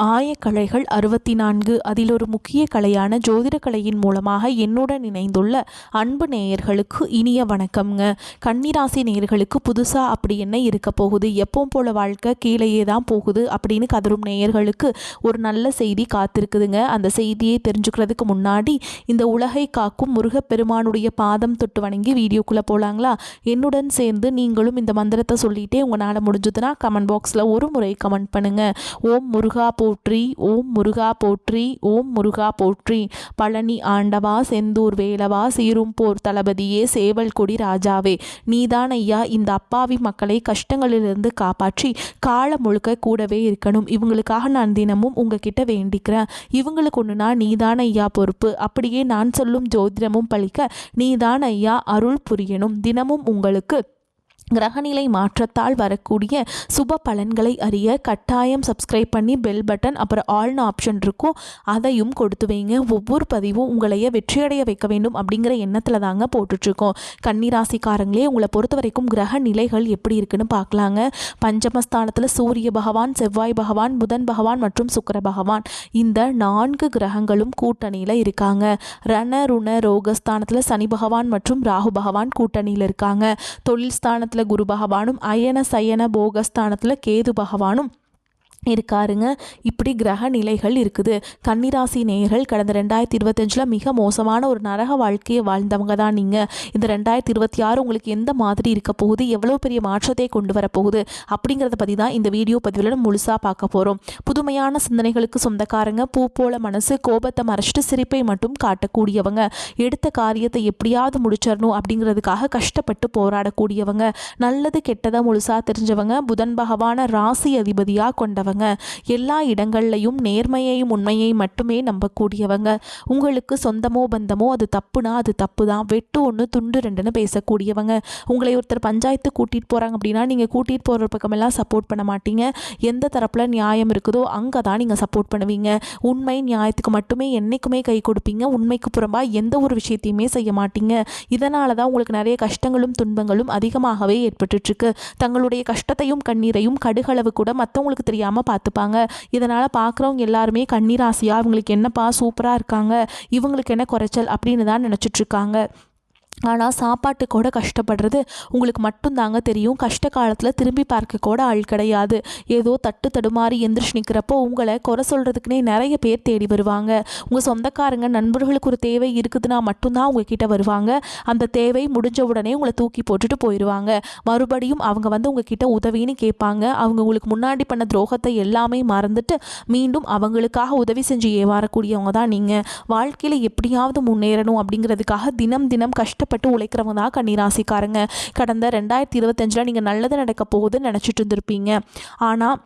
ஆயக்கலைகள் 64 அதில் ஒரு முக்கிய கலையான ஜோதிட கலையின் மூலமாக என்னுடன் இணைந்துள்ள அன்பு நேயர்களுக்கு இனிய வணக்கம்ங்க. கன்னிராசி நேயர்களுக்கு புதுசாக அப்படி என்ன இருக்க போகுது, எப்பவும் போல வாழ்க்கை கீழேயே தான் போகுது அப்படின்னு கதரும் நேயர்களுக்கு ஒரு நல்ல செய்தி காத்திருக்குதுங்க. அந்த செய்தியை தெரிஞ்சுக்கிறதுக்கு முன்னாடி இந்த உலகை காக்கும் முருகப்பெருமானுடைய பாதம் தொட்டு வணங்கி வீடியோக்குள்ளே போகலாங்களா? என்னுடன் சேர்ந்து நீங்களும் இந்த மந்திரத்தை சொல்லிகிட்டே உங்களால் முடிஞ்சதுன்னா கமெண்ட் பாக்ஸில் ஒரு முறை கமெண்ட் பண்ணுங்கள். ஓம் முருகா போற்றி, ஓம் முருகா போற்றி, ஓம் முருகா போற்றி. பழனி ஆண்டவா, செந்தூர் வேலவா, சீரும் போர் தளபதியே, சேவல் கொடி ராஜாவே, நீதான் ஐயா இந்த அப்பாவி மக்களை கஷ்டங்களிலிருந்து காப்பாற்றி காலம் முழுக்க கூடவே இருக்கணும். இவங்களுக்காக நான் தினமும் உங்ககிட்ட வேண்டிக்கிறேன். இவங்களுக்கு ஒன்றுனா நீதான் ஐயா பொறுப்பு. அப்படியே நான் சொல்லும் ஜோதிடமும் பழிக்க நீதான் ஐயா அருள் புரியணும். தினமும் உங்களுக்கு கிரகநிலை மாற்றத்தால் வரக்கூடிய சுப பலன்களை அறிய கட்டாயம் சப்ஸ்கிரைப் பண்ணி பெல் பட்டன் அப்புறம் ஆல்னு ஆப்ஷன் இருக்கும், அதையும் கொடுத்து வைங்க. ஒவ்வொரு பதிவும் உங்களைய வெற்றியடைய வைக்க வேண்டும் அப்படிங்கிற எண்ணத்தில் தாங்க போட்டுட்ருக்கோம். கன்னிராசிக்காரங்களே, உங்களை பொறுத்த வரைக்கும் கிரக நிலைகள் எப்படி இருக்குன்னு பார்க்கலாங்க. பஞ்சமஸ்தானத்தில் சூரிய பகவான், செவ்வாய் பகவான், புதன் பகவான் மற்றும் சுக்கிர பகவான், இந்த 4 கிரகங்களும் கூட்டணியில் இருக்காங்க. ரண ருண ரோகஸ்தானத்தில் சனி பகவான் மற்றும் ராகு பகவான் கூட்டணியில் இருக்காங்க. தொழில் ஸ்தானத்தில் குரு பகவானும், அயன சயன போகஸ்தானத்தில் கேது பகவானும் இருக்காருங்க. இப்படி கிரக நிலைகள் இருக்குது. கன்னிராசி நேயர்கள் கடந்த 2025 மிக மோசமான ஒரு நரக வாழ்க்கையை வாழ்ந்தவங்க தான் நீங்கள். இந்த 2026 உங்களுக்கு எந்த மாதிரி இருக்க போகுது, எவ்வளோ பெரிய மாற்றத்தை கொண்டு வரப்போகுது அப்படிங்கிறத பற்றி தான் இந்த வீடியோ பதிவில் முழுசாக பார்க்க போகிறோம். புதுமையான சிந்தனைகளுக்கு சொந்தக்காரங்க, பூ போல மனசு, கோபத்தை மறைச்சிட்டு சிரிப்பை மட்டும் காட்டக்கூடியவங்க, எடுத்த காரியத்தை எப்படியாவது முடிச்சிடணும் அப்படிங்கிறதுக்காக கஷ்டப்பட்டு போராடக்கூடியவங்க, நல்லது கெட்டதை முழுசாக தெரிஞ்சவங்க, புதன் பகவான ராசி அதிபதியாக கொண்டவங்க, எல்லா இடங்கள்லையும் நேர்மையையும் உண்மையை மட்டுமே நம்பக்கூடியவங்க, உங்களுக்கு சொந்தமோ பந்தமோ அது தப்புனா அது தப்பு தான், வெட்டு ஒன்று துண்டு ரெண்டுன்னு பேசக்கூடியவங்க, உங்களை ஒருத்தர் பஞ்சாயத்து கூட்டிகிட்டு போகிறாங்க அப்படின்னா நீங்கள் கூட்டிகிட்டு போகிற பக்கமெல்லாம் சப்போர்ட் பண்ண மாட்டீங்க. எந்த தரப்பில் நியாயம் இருக்குதோ அங்கே தான் நீங்கள் சப்போர்ட் பண்ணுவீங்க. உண்மை நியாயத்துக்கு மட்டுமே என்றைக்குமே கை கொடுப்பீங்க. உண்மைக்கு புறம்பாக எந்த ஒரு விஷயத்தையுமே செய்ய மாட்டீங்க. இதனால தான் உங்களுக்கு நிறைய கஷ்டங்களும் துன்பங்களும் அதிகமாகவே ஏற்பட்டுருக்கு. தங்களுடைய கஷ்டத்தையும் கண்ணீரையும் கடுகளவு கூட மற்றவங்களுக்கு தெரியாமல் பார்த்துப்பாங்க. இதனால் பார்க்குறவங்க எல்லாருமே கன்னிராசியா இவங்களுக்கு என்னப்பா சூப்பராக இருக்காங்க, இவங்களுக்கு என்ன குறைச்சல் அப்படின்னு தான் நினச்சிட்ருக்காங்க. ஆனால் சாப்பாட்டு கூட கஷ்டப்படுறது உங்களுக்கு மட்டும்தாங்க தெரியும். கஷ்ட காலத்தில் திரும்பி பார்க்க கூட ஆள் கிடையாது. ஏதோ தட்டு தடுமாறி எந்திரிச்சு நிற்கிறப்போ உங்களை குறை சொல்கிறதுக்குனே நிறைய பேர் தேடி வருவாங்க. உங்கள் சொந்தக்காரங்க நண்பர்களுக்கு ஒரு தேவை இருக்குதுன்னா மட்டும்தான் உங்ககிட்ட வருவாங்க. அந்த தேவை முடிஞ்ச உடனே உங்களை தூக்கி போட்டுட்டு போயிடுவாங்க. மறுபடியும் அவங்க உங்ககிட்ட உதவின்னு கேட்பாங்க. அவங்க உங்களுக்கு முன்னாடி பண்ண துரோகத்தை எல்லாமே மறந்துட்டு மீண்டும் அவங்களுக்காக உதவி செஞ்சு ஏவாரக்கூடியவங்க தான் நீங்கள். வாழ்க்கையில் எப்படியாவது முன்னேறணும் அப்படிங்கிறதுக்காக தினம் தினம் கஷ்டப்பட்டு உழைக்கிறவங்க தான் கன்னிராசிக்காரங்க. கடந்த 2025 நீங்கள் நல்லது நடக்க போகுதுன்னு நினச்சிட்டு இருந்திருப்பீங்க. ஆனால்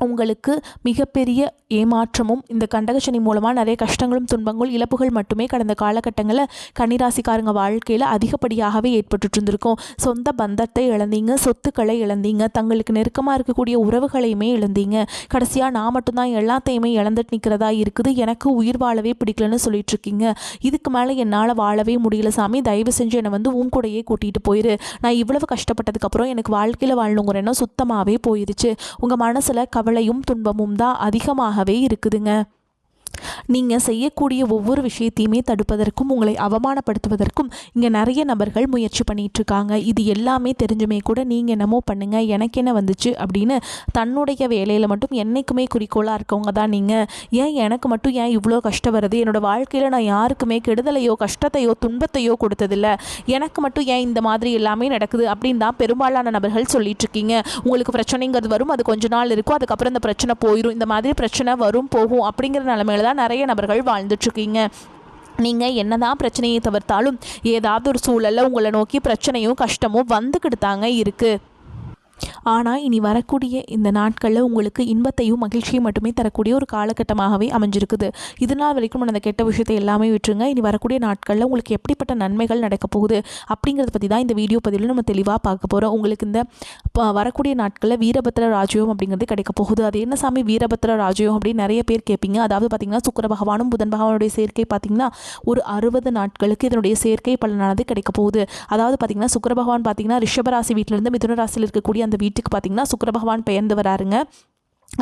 உங்களுக்கு மிகப்பெரிய ஏமாற்றமும் இந்த கண்டகசனி மூலமாக நிறைய கஷ்டங்களும் துன்பங்களும் இழப்புகள் மட்டுமே கடந்த காலகட்டங்களில் கன்னிராசிக்காரங்க வாழ்க்கையில் அதிகப்படியாகவே ஏற்பட்டு இருந்திருக்கும். சொந்த பந்தத்தை இழந்தீங்க, சொத்துக்களை இழந்தீங்க, தங்களுக்கு நெருக்கமாக இருக்கக்கூடிய உறவுகளையுமே இழந்தீங்க. கடைசியாக நான் மட்டும்தான் எல்லாத்தையுமே இழந்துட்டு நிற்கிறதா இருக்குது, எனக்கு உயிர் வாழவே பிடிக்கலன்னு சொல்லிட்டு இருக்கீங்க. இதுக்கு மேலே என்னால் வாழவே முடியல சாமி, தயவு செஞ்சு என்னை உன் கூடையே கூட்டிகிட்டு போயிரு. நான் இவ்வளவு கஷ்டப்பட்டதுக்கப்புறம் எனக்கு வாழ்க்கையில் வாழணுங்கிற எண்ணம் சுத்தமாகவே போயிருச்சு. உங்கள் மனசில் கவலையும் துன்பமும் தான் அதிகமாகவே இருக்குதுங்க. நீங்கள் செய்யக்கூடிய ஒவ்வொரு விஷயத்தையுமே தடுப்பதற்கும் உங்களை அவமானப்படுத்துவதற்கும் இங்கே நிறைய நபர்கள் முயற்சி பண்ணிகிட்ருக்காங்க. இது எல்லாமே தெரிஞ்சுமே கூட நீங்கள் என்னமோ பண்ணுங்கள், எனக்கு என்ன வந்துச்சு அப்படின்னு தன்னுடைய வேலையில் மட்டும் என்றைக்குமே குறிக்கோளாக இருக்கவங்க தான் நீங்கள். ஏன் எனக்கு மட்டும் ஏன் இவ்வளோ கஷ்டம் வருது, என்னோடய வாழ்க்கையில் நான் யாருக்குமே கெடுதலையோ கஷ்டத்தையோ துன்பத்தையோ கொடுத்ததில்ல, எனக்கு மட்டும் ஏன் இந்த மாதிரி எல்லாமே நடக்குது அப்படின்னு தான் பெரும்பாலான நபர்கள் சொல்லிகிட்ருக்கீங்க. உங்களுக்கு பிரச்சனைங்கிறது வரும், அது கொஞ்ச நாள் இருக்கும், அதுக்கப்புறம் இந்த பிரச்சனை போயிடும். இந்த மாதிரி பிரச்சனை வரும் போகும் அப்படிங்கிற நிலைமையில தான் நிறைய நபர்கள் வாழ்ந்துட்டுருக்கீங்க. நீங்கள் என்னதான் பிரச்சனையை தவிர்த்தாலும் ஏதாவது ஒரு சூழலில் உங்களை நோக்கி பிரச்சனையும் கஷ்டமும் வந்துக்கிட்டு தாங்க இருக்குது. ஆனால் இனி வரக்கூடிய இந்த நாட்களில் உங்களுக்கு இன்பத்தையும் மகிழ்ச்சியும் மட்டுமே தரக்கூடிய ஒரு காலகட்டமாகவே அமைஞ்சிருக்குது. இதனால் வரைக்கும் அந்த கெட்ட விஷயத்தை எல்லாமே விட்டுருங்க. இனி வரக்கூடிய நாட்களில் உங்களுக்கு எப்படிப்பட்ட நன்மைகள் நடக்க போகுது அப்படிங்கிறத பற்றி தான் இந்த வீடியோ பதிவில் நம்ம தெளிவாக பார்க்க போகிறோம். உங்களுக்கு இந்த வரக்கூடிய நாட்களில் வீரபத்ர ராஜயோகம் அப்படிங்கிறது கிடைக்க போகுது. அது என்ன சாமி வீரபத்ர ராஜயோகம் அப்படின்னு நிறைய பேர் கேட்பீங்க. அதாவது பார்த்திங்கன்னா சுக்கிர பகவானும் புதன் பகவானுடைய சேர்க்கை பார்த்திங்கன்னா ஒரு 60 நாட்களுக்கு இதனுடைய சேர்க்கை பலனானது கிடைக்க போகுது. அதாவது பார்த்திங்கன்னா சுக்கிர பகவான் பார்த்திங்கன்னா ரிஷபராசி வீட்டிலிருந்து மிதுன ராசியில் இருக்கக்கூடிய அந்த வீட்டுக்கு பார்த்திங்கன்னா சுக்கிர பகவான் பெயர்ந்து வராருங்க.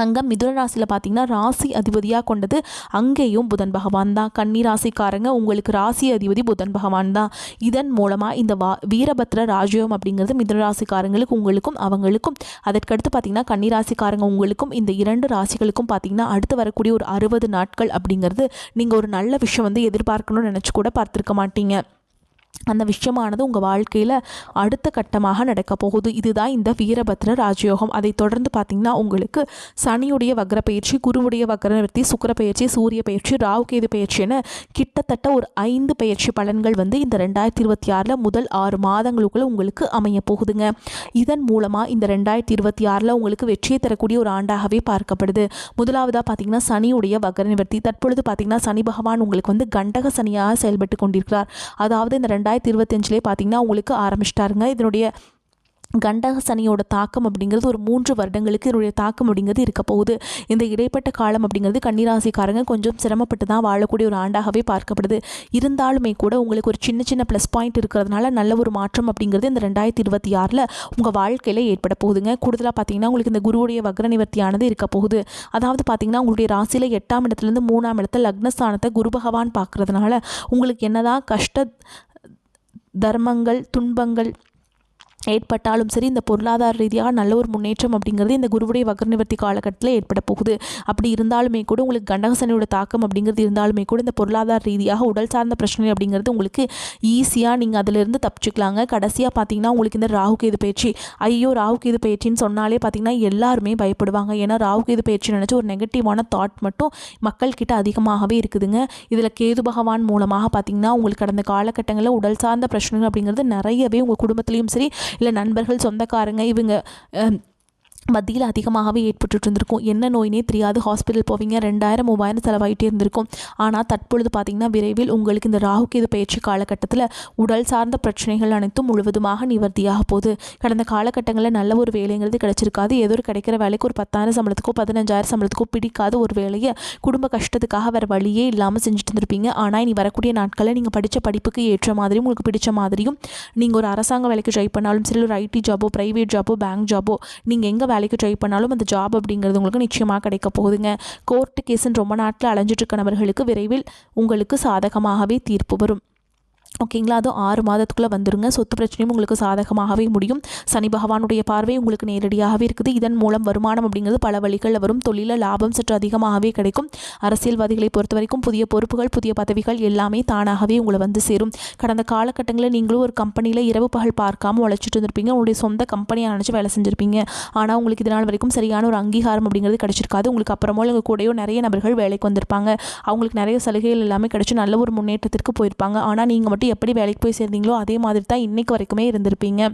அங்கே மிதுன ராசியில் பார்த்தீங்கன்னா ராசி அதிபதியாக கொண்டது அங்கேயும் புதன் பகவான் தான். கன்னி ராசிக்காரங்க உங்களுக்கு ராசி அதிபதி புதன் பகவான் தான். இதன் மூலமாக இந்த வீரபத்ர ராஜயோகம் அப்படிங்கிறது மிதுன ராசிக்காரங்களுக்கு உங்களுக்கும் அவங்களுக்கும், அதற்கடுத்து பார்த்தீங்கன்னா கன்னி ராசிக்காரங்க உங்களுக்கும் இந்த 2 ராசிகளுக்கும் பார்த்தீங்கன்னா அடுத்து வரக்கூடிய ஒரு 60 நாட்கள் அப்படிங்கிறது நீங்கள் ஒரு நல்ல விஷயம் வந்து எதிர்பார்க்கணும்னு நினச்சி கூட பார்த்துருக்க மாட்டீங்க. அந்த விஷயமானது உங்கள் வாழ்க்கையில் அடுத்த கட்டமாக நடக்க போகுது. இதுதான் இந்த வீரபத்ர ராஜயோகம். அதை தொடர்ந்து பார்த்திங்கன்னா உங்களுக்கு சனியுடைய வக்ர பயிற்சி, குருவுடைய வக்ர நிவர்த்தி, சுக்கிர பயிற்சி, சூரிய பயிற்சி, ராகு கேது பயிற்சி என கிட்டத்தட்ட ஒரு 5 பயிற்சி பலன்கள் வந்து இந்த 2026 முதல் 6 மாதங்களுக்குள்ள உங்களுக்கு அமைய போகுதுங்க. இதன் மூலமாக இந்த 2026 உங்களுக்கு வெற்றியை தரக்கூடிய ஒரு ஆண்டாகவே பார்க்கப்படுது. முதலாவதாக பார்த்திங்கன்னா சனியுடைய வக்ர நிவர்த்தி. தற்பொழுது பார்த்திங்கன்னா சனி பகவான் உங்களுக்கு வந்து கண்டக சனியாக செயல்பட்டு கொண்டிருக்கிறார். அதாவது இந்த 2025 பார்த்தீங்கன்னா உங்களுக்கு ஆரம்பிச்சிட்டாருங்க. இதனுடைய கண்டக சனியோட தாக்கம் அப்படிங்கிறது ஒரு 3 வருடங்களுக்கு இதனுடைய தாக்கம் அப்படிங்கிறது இருக்க போகுது. இந்த இடைப்பட்ட காலம் அப்படிங்கிறது கன்னிராசிக்காரங்க கொஞ்சம் சிரமப்பட்டு தான் வாழக்கூடிய ஒரு ஆண்டாகவே பார்க்கப்படுது. இருந்தாலுமே கூட உங்களுக்கு ஒரு சின்ன ப்ளஸ் பாயிண்ட் இருக்கிறதுனால நல்ல ஒரு மாற்றம் அப்படிங்கிறது இந்த 2026 உங்கள் வாழ்க்கையில் ஏற்பட போகுதுங்க. கூடுதலாக பார்த்தீங்கன்னா உங்களுக்கு இந்த குருவுடைய வக்ர நிவர்த்தியானது இருக்க போகுது. அதாவது பார்த்தீங்கன்னா உங்களுடைய ராசியில் 8ஆம் இடத்துலேருந்து 3ஆம் இடத்துல லக்னஸ்தானத்தை குரு பகவான் பார்க்கறதுனால உங்களுக்கு என்னதான் கஷ்ட தர்மங்கள் துன்பங்கள் ஏற்பட்டாலும் சரி இந்த பொருளாதார ரீதியாக நல்ல ஒரு முன்னேற்றம் அப்படிங்கிறது இந்த குருவுடைய வக்ர நிவர்த்தி காலகட்டத்தில் ஏற்பட போகுது. அப்படி இருந்தாலுமே கூட உங்களுக்கு கண்டகசனியோட தாக்கம் அப்படிங்கிறது இருந்தாலுமே கூட இந்த பொருளாதார ரீதியாக உடல் சார்ந்த பிரச்சனை அப்படிங்கிறது உங்களுக்கு ஈஸியாக நீங்கள் அதிலிருந்து தப்பிச்சுக்கலாங்க. கடைசியாக பார்த்தீங்கன்னா உங்களுக்கு இந்த ராகு கேது பயிற்சி, ஐயோ ராகு கேது பயிற்சின்னு சொன்னாலே பார்த்தீங்கன்னா எல்லாருமே பயப்படுவாங்க. ஏன்னா ராகு கேது பயிற்சி நினச்சி ஒரு நெகட்டிவான தாட் மட்டும் மக்கள்கிட்ட அதிகமாகவே இருக்குதுங்க. இதில் கேது பகவான் மூலமாக பார்த்தீங்கன்னா உங்களுக்கு கடந்த காலகட்டங்களில் உடல் சார்ந்த பிரச்சனைகள் அப்படிங்கிறது நிறையவே உங்கள் குடும்பத்துலேயும் சரி இல்லை நண்பர்கள் சொந்தக்காரங்க இவங்க மத்தியில் அதிகமாகவே ஏற்பட்டு இருந்திருக்கும். என்ன நோயினே தெரியாது, ஹாஸ்பிட்டல் போவீங்க, 2000 3000 செலவாயிட்டே இருந்திருக்கும். ஆனால் தற்பொழுது பார்த்திங்கன்னா விரைவில் உங்களுக்கு இந்த ராகு கேது பயிற்சி காலகட்டத்தில் உடல் சார்ந்த பிரச்சனைகள் அனைத்தும் முழுவதுமாக நிவர்த்தியாக போகுது. கடந்த காலகட்டங்களில் நல்ல ஒரு வேலைங்கிறது கிடைச்சிருக்காது. ஏதோ ஒரு கிடைக்கிற வேலைக்கு ஒரு 10,000 சம்பளத்துக்கோ 15,000 சம்பளத்துக்கோ பிடிக்காத ஒரு வேலையை குடும்ப கஷ்டத்துக்காக வேறு வழியே இல்லாமல் செஞ்சுட்டு இருந்திருப்பீங்க. ஆனால் இனி வரக்கூடிய நாட்களில் நீங்கள் படித்த படிப்புக்கு ஏற்ற மாதிரியும் உங்களுக்கு பிடிச்ச மாதிரியும் நீங்கள் ஒரு அரசாங்க வேலைக்கு ட்ரை பண்ணாலும் சரி, ஒரு ஐடி ஜாபோ ப்ரைவேட் ஜாபோ பேங்க் ஜாபோ நீங்கள் எங்கே வேலைக்கு ட்ரை பண்ணாலும் அந்த ஜாப் அப்படிங்கிறது உங்களுக்கு நிச்சயமாக கிடைக்க போகுதுங்க. கோர்ட்டு கேஸுன்னு ரொம்ப நாட்டில் அலைஞ்சிட்டு இருக்க நபர்களுக்கு விரைவில் உங்களுக்கு சாதகமாகவே தீர்ப்பு வரும். ஓகேங்களா, அதுவும் 6 மாதத்துக்குள்ளே வந்துடுங்க. சொத்து பிரச்சனையும் உங்களுக்கு சாதகமாகவே முடியும். சனி பகவானுடைய பார்வை உங்களுக்கு நேரடியாகவே இருக்குது. இதன் மூலம் வருமானம் அப்படிங்கிறது பல வழிகளில் வரும். தொழிலில் லாபம் சற்று அதிகமாகவே கிடைக்கும். அரசியல்வாதிகளை பொறுத்த வரைக்கும் புதிய பொறுப்புகள் புதிய பதவிகள் எல்லாமே தானாகவே உங்களை வந்து சேரும். கடந்த காலகட்டங்களில் நீங்களும் ஒரு கம்பெனியில் இரவு பகல் பார்க்காம உழைச்சிட்டு இருந்திருப்பீங்க. உங்களுடைய சொந்த கம்பெனியை நினச்சி வேலை செஞ்சுருப்பீங்க. ஆனால் உங்களுக்கு இதனால் வரைக்கும் சரியான ஒரு அங்கீகாரம் அப்படிங்கிறது கிடைச்சிருக்காது. உங்களுக்கு அப்புறமோ உங்கள் கூடயோ நிறைய நபர்கள் வேலைக்கு வந்திருப்பாங்க. அவங்களுக்கு நிறைய சலுகைகள் எல்லாமே கிடைச்சி நல்ல ஒரு முன்னேற்றத்திற்கு போயிருப்பாங்க. ஆனால் நீங்கள் மட்டும் எப்படி வேலைக்கு போய் சேர்ந்தீங்களோ அதே மாதிரி தான் இன்றைக்கு வரைக்குமே இருந்திருப்பீங்க.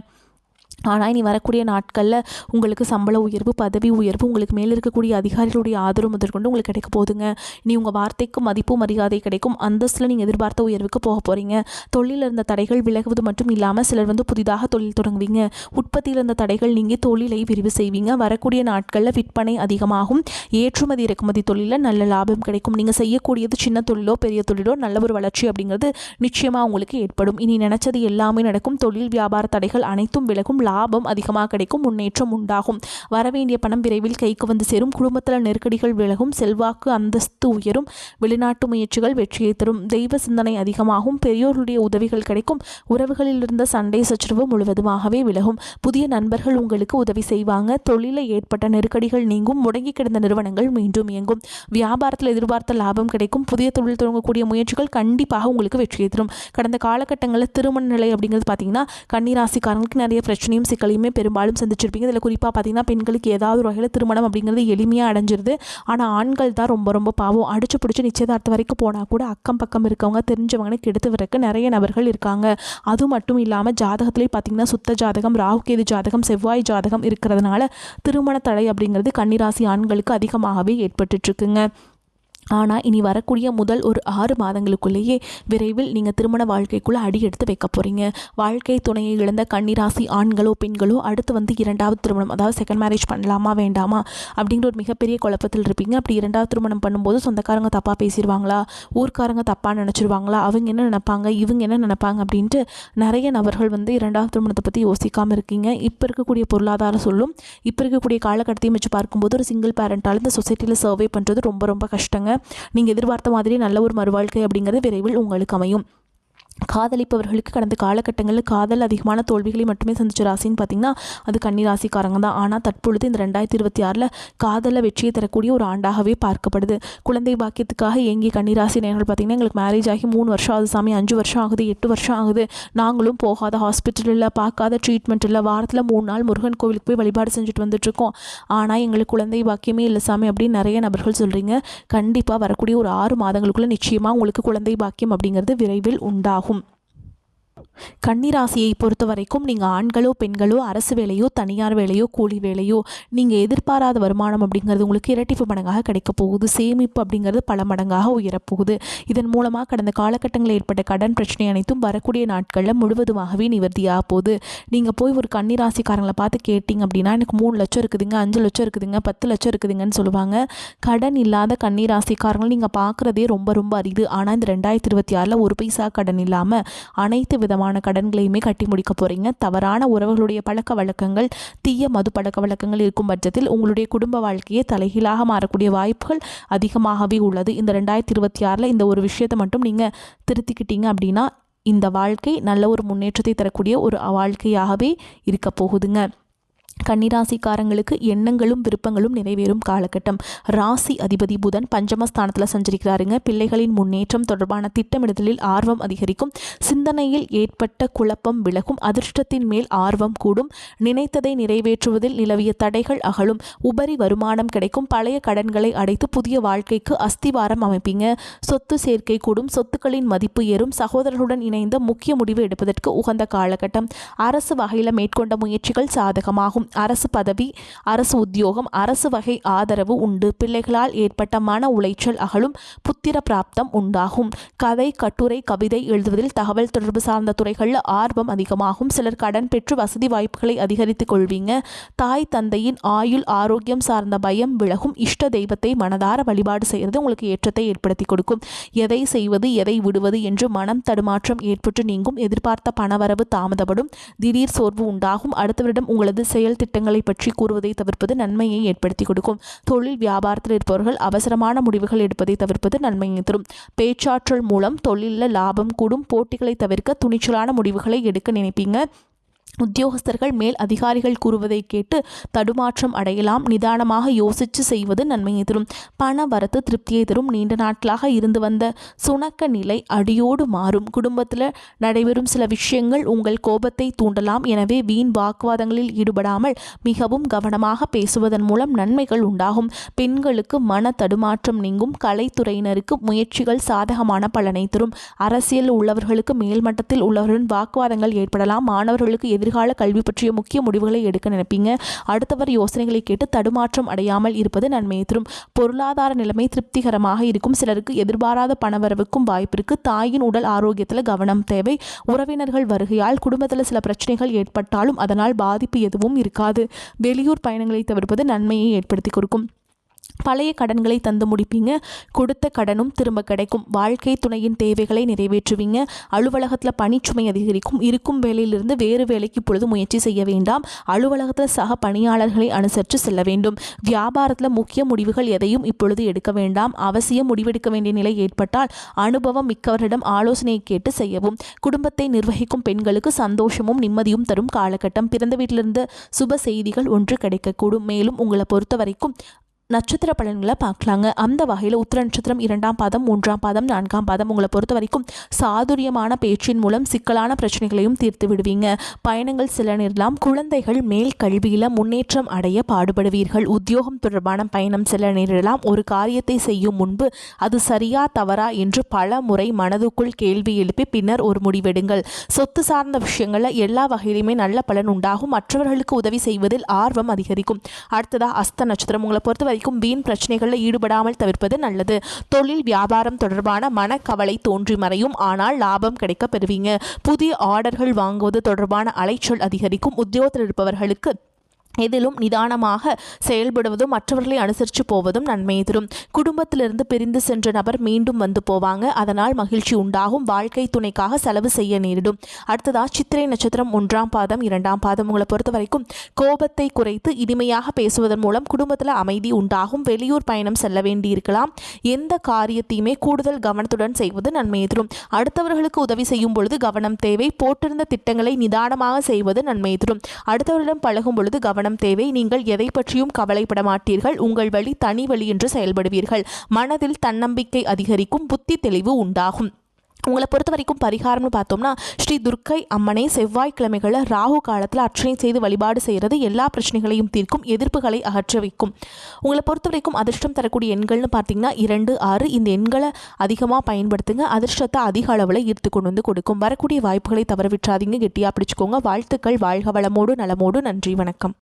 ஆனால் இனி வரக்கூடிய நாட்களில் உங்களுக்கு சம்பள உயர்வு பதவி உயர்வு உங்களுக்கு மேலே இருக்கக்கூடிய அதிகாரிகளுடைய ஆதரவு முதற்கொண்டு உங்களுக்கு கிடைக்க போகுதுங்க. இனி உங்கள் வார்த்தைக்கு மதிப்பு மரியாதை கிடைக்கும். அந்தஸ்தில் நீங்கள் எதிர்பார்த்த உயர்வுக்கு போக போகிறீங்க. தொழிலில் இருந்த தடைகள் விலகுவது மட்டும் இல்லாமல் சிலர் வந்து புதிதாக தொழில் தொடங்குவீங்க. உற்பத்தியில் இருந்த தடைகள் நீங்கள் தொழிலை விரிவு செய்வீங்க. வரக்கூடிய நாட்களில் விற்பனை அதிகமாகும். ஏற்றுமதி இறக்குமதி தொழிலில் நல்ல லாபம் கிடைக்கும். நீங்கள் செய்யக்கூடியது சின்ன தொழிலோ பெரிய தொழிலோ நல்ல ஒரு வளர்ச்சி அப்படிங்கிறது நிச்சயமாக உங்களுக்கு ஏற்படும். இனி நினைச்சது எல்லாமே நடக்கும். தொழில் வியாபார தடைகள் அனைத்தும் விலகும். லாபம் அதிகமாக கிடைக்கும். முன்னேற்றம் உண்டாகும். வரவேண்டிய பணம் விரைவில் கைக்கு வந்து சேரும். குடும்பத்தில் நெருக்கடிகள் விலகும். செல்வாக்கு அந்தஸ்து உயரும். வெளிநாட்டு முயற்சிகள் வெற்றியை தரும். தெய்வ சிந்தனை அதிகமாகும். பெரியோர்களுடைய உதவிகள் கிடைக்கும். உறவுகளில் இருந்த சண்டை சச்சரவு முழுவதுமாகவே விலகும். புதிய நண்பர்கள் உங்களுக்கு உதவி செய்வாங்க. தொழிலில் ஏற்பட்ட நெருக்கடிகள் நீங்கும். முடங்கி கிடந்த நிறுவனங்கள் மீண்டும் இயங்கும். வியாபாரத்தில் எதிர்பார்த்த லாபம் கிடைக்கும். புதிய தொழில் தொடங்கக்கூடிய முயற்சிகள் கண்டிப்பாக உங்களுக்கு வெற்றியை தரும். கடந்த காலகட்டங்களில் திருமண நிலை அப்படிங்கிறது பார்த்தீங்கன்னா கன்னிராசிக்காரங்களுக்கு நிறைய பிரச்சனையும் சிக்கலையுமே பெரும்பாலும் சந்திச்சிருப்பீங்க. இதில் குறிப்பாக பார்த்தீங்கன்னா பெண்களுக்கு ஏதாவது ஒரு வகையில் திருமணம் அப்படிங்கிறது எளிமையாக அடைஞ்சிருது. ஆனால் ஆண்கள் தான் ரொம்ப பாவம். அடிச்சு பிடிச்சி நிச்சயதார்த்தம் வரைக்கும் போனால் கூட அக்கம் பக்கம் இருக்கவங்க தெரிஞ்சவங்கன்னு கெடுத்து வரக்கு நிறைய நபர்கள் இருக்காங்க. அது மட்டும் இல்லாமல் ஜாதகத்திலே பார்த்தீங்கன்னா சுத்த ஜாதகம் ராகு கேது ஜாதகம் செவ்வாய் ஜாதகம் இருக்கிறதுனால திருமண தடை அப்படிங்கிறது கன்னிராசி ஆண்களுக்கு அதிகமாகவே ஏற்பட்டுருக்குங்க. ஆனால் இனி வரக்கூடிய முதல் ஒரு 6 மாதங்களுக்குள்ளேயே விரைவில் நீங்கள் திருமண வாழ்க்கைக்குள்ளே அடி எடுத்து வைக்க போகிறீங்க. வாழ்க்கை துணையை இழந்த கன்னிராசி ஆண்களோ பெண்களோ அடுத்து வந்து 2வது திருமணம், அதாவது செகண்ட் மேரேஜ் பண்ணலாமா வேண்டாமா அப்படிங்கிற ஒரு மிகப்பெரிய குழப்பத்தில் இருப்பீங்க. அப்படி 2வது திருமணம் பண்ணும்போது சொந்தக்காரங்க தப்பாக பேசிடுவாங்களா, ஊர்க்காரங்க தப்பாக நினச்சிருவாங்களா, அவங்க என்ன நினைப்பாங்க, இவங்க என்ன நினைப்பாங்க அப்படின்ட்டு நிறைய நபர்கள் வந்து 2வது திருமணத்தை பற்றி யோசிக்காமல் இருக்கீங்க. இப்போ இருக்கக்கூடிய பொருளாதார சொல்லும் இப்போ இருக்கக்கூடிய காலகட்டத்தையும் வச்சு பார்க்கும்போது ஒரு சிங்கிள் பேரண்டால் இந்த சொசைட்டியில் சர்வே பண்ணுறது ரொம்ப ரொம்ப கஷ்டங்க. நீங்கள் எதிர்பார்த்த மாதிரி நல்ல ஒரு மறுவாழ்க்கை அப்படிங்கிறது விரைவில் உங்களுக்கு அமையும். காதலிப்பவர்களுக்கு கடந்த காலகட்டங்களில் காதல் அதிகமான தோல்விகளை மட்டுமே சந்திச்ச ராசின்னு பார்த்தீங்கன்னா அது கன்னிராசிக்காரங்க தான். ஆனால் தற்பொழுது இந்த 2026 காதலில் வெற்றியை தரக்கூடிய ஒரு ஆண்டாகவே பார்க்கப்படுது. குழந்தை பாக்கியத்துக்காக ஏங்கிய கன்னிராசி நேர்கள் பார்த்தீங்கன்னா எங்களுக்கு மேரேஜ் ஆகி 3 வருஷம் ஆகுது சாமி, 5 வருஷம் ஆகுது, 8 வருஷம் ஆகுது, நாங்களும் போகாத ஹாஸ்பிட்டல் இல்லை, பார்க்காத ட்ரீட்மெண்ட் இல்லை, வாரத்தில் 3 நாள் முருகன் கோவிலுக்கு போய் வழிபாடு செஞ்சுட்டு வந்துட்டுருக்கோம், ஆனால் எங்களுக்கு குழந்தை பாக்கியமே இல்லை சாமி அப்படின்னு நிறைய நபர்கள் சொல்கிறீங்க. கண்டிப்பாக வரக்கூடிய ஒரு 6 மாதங்களுக்குள்ளே நிச்சயமாக உங்களுக்கு குழந்தை பாக்கியம் அப்படிங்கிறது விரைவில் உண்டாகும். கன்னிராசியை பொறுத்த வரைக்கும் நீங்கள் ஆண்களோ பெண்களோ அரசு வேலையோ தனியார் வேலையோ கூலி வேலையோ நீங்கள் எதிர்பாராத வருமானம் அப்படிங்கிறது உங்களுக்கு இரட்டிப்பு மடங்காக கிடைக்க போகுது. சேமிப்பு அப்படிங்கிறது பல மடங்காக உயரப்போகுது. இதன் மூலமாக கடந்த காலகட்டங்களில் ஏற்பட்ட கடன் பிரச்சனை அனைத்தும் வரக்கூடிய நாட்களில் முழுவதுமாகவே நிவர்த்தியாக போகுது. நீங்கள் போய் ஒரு கன்னிராசிக்காரங்களை பார்த்து கேட்டிங்க அப்படின்னா எனக்கு 3 லட்சம் இருக்குதுங்க, 5 லட்சம் இருக்குதுங்க, 10 லட்சம் இருக்குதுங்கன்னு சொல்லுவாங்க. கடன் இல்லாத கன்னிராசிக்காரங்களை நீங்கள் பார்க்குறதே ரொம்ப ரொம்ப அரிது. ஆனால் இந்த 2026 ஒரு பைசா கடன் இல்லாமல் அனைத்து விதமான கடன்களையுமே கட்டி முடிக்க போறீங்க. தவறான உறவுகளுடைய பழக்க வழக்கங்கள், தீய மது பழக்க வழக்கங்கள் இருக்கும் பட்சத்தில் உங்களுடைய குடும்ப வாழ்க்கையை தலைகீழாக மாறக்கூடிய வாய்ப்புகள் அதிகமாகவே உள்ளது. இந்த 2026 இந்த ஒரு விஷயத்தை மட்டும் நீங்கள் திருத்திக்கிட்டீங்க அப்படின்னா இந்த வாழ்க்கை நல்ல ஒரு முன்னேற்றத்தை தரக்கூடிய ஒரு வாழ்க்கையாகவே இருக்க போகுதுங்க. கன்னிராசிக்காரங்களுக்கு எண்ணங்களும் விருப்பங்களும் நிறைவேறும் காலகட்டம். ராசி அதிபதி புதன் பஞ்சமஸ்தானத்தில் சஞ்சரிக்கிறாருங்க. பிள்ளைகளின் முன்னேற்றம் தொடர்பான திட்டமிடுதலில் ஆர்வம் அதிகரிக்கும். சிந்தனையில் ஏற்பட்ட குழப்பம் விலகும். அதிர்ஷ்டத்தின் மேல் ஆர்வம் கூடும். நினைத்ததை நிறைவேற்றுவதில் நிலவிய தடைகள் அகலும். உபரி வருமானம் கிடைக்கும். பழைய கடன்களை அடைத்து புதிய வாழ்க்கைக்கு அஸ்திவாரம் அமைப்பீங்க. சொத்து சேர்க்கை கூடும். சொத்துக்களின் மதிப்பு ஏறும். சகோதரர்களுடன் இணைந்த முக்கிய முடிவு எடுப்பதற்கு உகந்த காலகட்டம். அரசு வகையில் மேற்கொண்ட முயற்சிகள் சாதகமாகும். அரசு பதவி, அரசு உத்தியோகம், அரசு வகை ஆதரவு உண்டு. பிள்ளைகளால் ஏற்பட்ட மன உளைச்சல் அகலும். புத்திர பிராப்தம் உண்டாகும். கதை, கட்டுரை, கவிதை எழுதுவதில் தகவல் தொடர்பு சார்ந்த துறைகளில் ஆர்வம் அதிகமாகும். சிலர் கடன் பெற்று வசதி வாய்ப்புகளை அதிகரித்துக் கொள்வீங்க. தாய் தந்தையின் ஆயுள் ஆரோக்கியம் சார்ந்த பயம் விலகும். இஷ்ட தெய்வத்தை மனதார வழிபாடு செய்கிறது உங்களுக்கு ஏற்றத்தை ஏற்படுத்தி கொடுக்கும். எதை செய்வது எதை விடுவது என்று மனம் தடுமாற்றம் ஏற்பட்டு நீங்கும். எதிர்பார்த்த பணவரவு தாமதப்படும். திடீர் சோர்வு உண்டாகும். அடுத்தவரிடம் உங்களது செயல் திட்டங்களை பற்றி கூறுவதை தவிர்ப்பது நன்மையை ஏற்படுத்தி கொடுக்கும். தொழில் வியாபாரத்தில் இருப்பவர்கள் அவசரமான முடிவுகள் எடுப்பதை தவிர்ப்பது நன்மையை தரும். பேச்சாற்றல் மூலம் தொழிலில் லாபம் கூடும். போட்டிகளை தவிர்க்க துணிச்சலான முடிவுகளை எடுக்க நினைப்பீங்க. உத்தியோகஸ்தர்கள் மேல் அதிகாரிகள் கூறுவதை கேட்டு தடுமாற்றம் அடையலாம். நிதானமாக யோசித்து செய்வது நன்மையை தரும். பண வரத்து திருப்தியை தரும். நீண்ட நாட்களாக இருந்து வந்த சுணக்க நிலை அடியோடு மாறும். குடும்பத்தில் நடைபெறும் சில விஷயங்கள் உங்கள் கோபத்தை தூண்டலாம். எனவே வீண் வாக்குவாதங்களில் ஈடுபடாமல் மிகவும் கவனமாக பேசுவதன் மூலம் நன்மைகள் உண்டாகும். பெண்களுக்கு மன தடுமாற்றம் நீங்கும். கலைத்துறையினருக்கு முயற்சிகள் சாதகமான பலனை தரும். அரசியல் உள்ளவர்களுக்கு மேல்மட்டத்தில் உள்ளவர்களுடன் வாக்குவாதங்கள் ஏற்படலாம். மாணவர்களுக்கு எதிர்கால கல்வி பற்றிய முக்கிய முடிவுகளை எடுக்க நினைப்பீங்க. அடுத்தவர் யோசனைகளை கேட்டு தடுமாற்றம் அடையாமல் இருப்பது நன்மையை தரும். பொருளாதார நிலைமை திருப்திகரமாக இருக்கும். சிலருக்கு எதிர்பாராத பணவரவுக்கும் வாய்ப்பு இருக்கு. தாயின் உடல் ஆரோக்கியத்தில் கவனம் தேவை. உறவினர்கள் வருகையால் குடும்பத்தில் சில பிரச்சனைகள் ஏற்பட்டாலும் அதனால் பாதிப்பு எதுவும் இருக்காது. வெளியூர் பயணங்களை தவிர்ப்பது நன்மையை ஏற்படுத்தி கொடுக்கும். பழைய கடன்களை தந்து முடிப்பீங்க. கொடுத்த கடனும் திரும்ப கிடைக்கும். வாழ்க்கை துணையின் தேவைகளை நிறைவேற்றுவீங்க. அலுவலகத்தில் பணிச்சுமை அதிகரிக்கும். இருக்கும் வேலையிலிருந்து வேறு வேலைக்கு இப்பொழுது முயற்சி செய்ய வேண்டாம். அலுவலகத்தில் சக பணியாளர்களை அனுசரித்து செல்ல வேண்டும். வியாபாரத்தில் முக்கிய முடிவுகள் எதையும் இப்பொழுது எடுக்க வேண்டாம். அவசியம் முடிவெடுக்க வேண்டிய நிலை ஏற்பட்டால் அனுபவம் மிக்கவரிடம் ஆலோசனையை கேட்டு செய்யவும். குடும்பத்தை நிர்வகிக்கும் பெண்களுக்கு சந்தோஷமும் நிம்மதியும் தரும் காலகட்டம். பிறந்த வீட்டிலிருந்து சுப செய்திகள் ஒன்று கிடைக்கக்கூடும். மேலும் உங்களை பொறுத்த வரைக்கும் நட்சத்திர பலன்களை பார்க்கலாங்க. அந்த வகையில் உத்திர நட்சத்திரம் 2ஆம் பாதம், 3ஆம் பாதம், 4ஆம் பாதம் உங்களை பொறுத்த வரைக்கும் சாதுரியமான பேச்சின் மூலம் சிக்கலான பிரச்சனைகளையும் தீர்த்து விடுவீங்க. பயணங்கள் சில நேரலாம். குழந்தைகள் மேல் கல்வியில் முன்னேற்றம் அடைய பாடுபடுவீர்கள். உத்தியோகம் தொடர்பான பயணம் சில நேரலாம். ஒரு காரியத்தை செய்யும் முன்பு அது சரியா தவறா என்று பல முறை மனதுக்குள் கேள்வி எழுப்பி பின்னர் ஒரு முடிவெடுங்கள். சொத்து சார்ந்த விஷயங்களில் எல்லா வகையிலுமே நல்ல பலன் உண்டாகும். மற்றவர்களுக்கு உதவி செய்வதில் ஆர்வம் அதிகரிக்கும். அடுத்ததா அஸ்த நட்சத்திரம் உங்களை பொறுத்த வரைக்கும் வீண் பிரச்சனைகளில் ஈடுபடாமல் தவிர்ப்பது நல்லது. தொழில் வியாபாரம் தொடர்பான மனக்கவலை தோன்றி மறையும், ஆனால் லாபம் கிடைக்க பெறுவீங்க. புதிய ஆர்டர்கள் வாங்குவது தொடர்பான அலைச்சல் அதிகரிக்கும். உத்தியோகத்தில் இருப்பவர்களுக்கு எதிலும் நிதானமாக செயல்படுவதும் மற்றவர்களை அனுசரித்து போவதும் நன்மையை தரும். குடும்பத்திலிருந்து பிரிந்து சென்ற நபர் மீண்டும் வந்து போவாங்க, அதனால் மகிழ்ச்சி உண்டாகும். வாழ்க்கை துணைக்காக செலவு செய்ய நேரிடும். அடுத்ததாக சித்திரை நட்சத்திரம் 1ஆம் பாதம் 2ஆம் பாதம். உங்களை பொறுத்த வரைக்கும் கோபத்தை குறைத்து இனிமையாக பேசுவதன் மூலம் குடும்பத்தில் அமைதி உண்டாகும். வெளியூர் பயணம் செல்ல வேண்டி இருக்கலாம். எந்த காரியத்தையுமே கூடுதல் கவனத்துடன் செய்வது நன்மையை தரும். அடுத்தவர்களுக்கு உதவி செய்யும் பொழுது கவனம் தேவை. போட்டிருந்த திட்டங்களை நிதானமாக செய்வது நன்மையை தரும். அடுத்தவரிடம் பழகும் பொழுது கவனம் தேவை. நீங்கள் எதை பற்றியும் கவலைப்பட மாட்டீர்கள். உங்கள் வழி தனி வழி என்று செயல்படுவீர்கள். மனதில் தன்னம்பிக்கை அதிகரிக்கும். புத்தி தெளிவு உண்டாகும். உங்களை பொறுத்த வரைக்கும் பரிகாரம்னு பார்த்தோம்னா, ஸ்ரீ துர்க்கை அம்மனை செவ்வாய்க்கிழமைகளை ராகு காலத்தில் அர்ச்சனை செய்து வழிபாடு செய்கிறது எல்லா பிரச்சனைகளையும் தீர்க்கும், எதிர்ப்புகளை அகற்ற வைக்கும். உங்களை பொறுத்த வரைக்கும் அதிர்ஷ்டம் தரக்கூடிய எண்கள்னு பார்த்தீங்கன்னா 2, 6. இந்த எண்களை அதிகமாக பயன்படுத்துங்க. அதிர்ஷ்டத்தை அதிக அளவில் ஈர்த்து கொண்டு வந்து கொடுக்கும். வரக்கூடிய வாய்ப்புகளை தவற விட்டுறாதீங்க. கெட்டியாக பிடிச்சிக்கோங்க. வாழ்த்துக்கள். வாழ்க வளமோடு நலமோடு. நன்றி, வணக்கம்.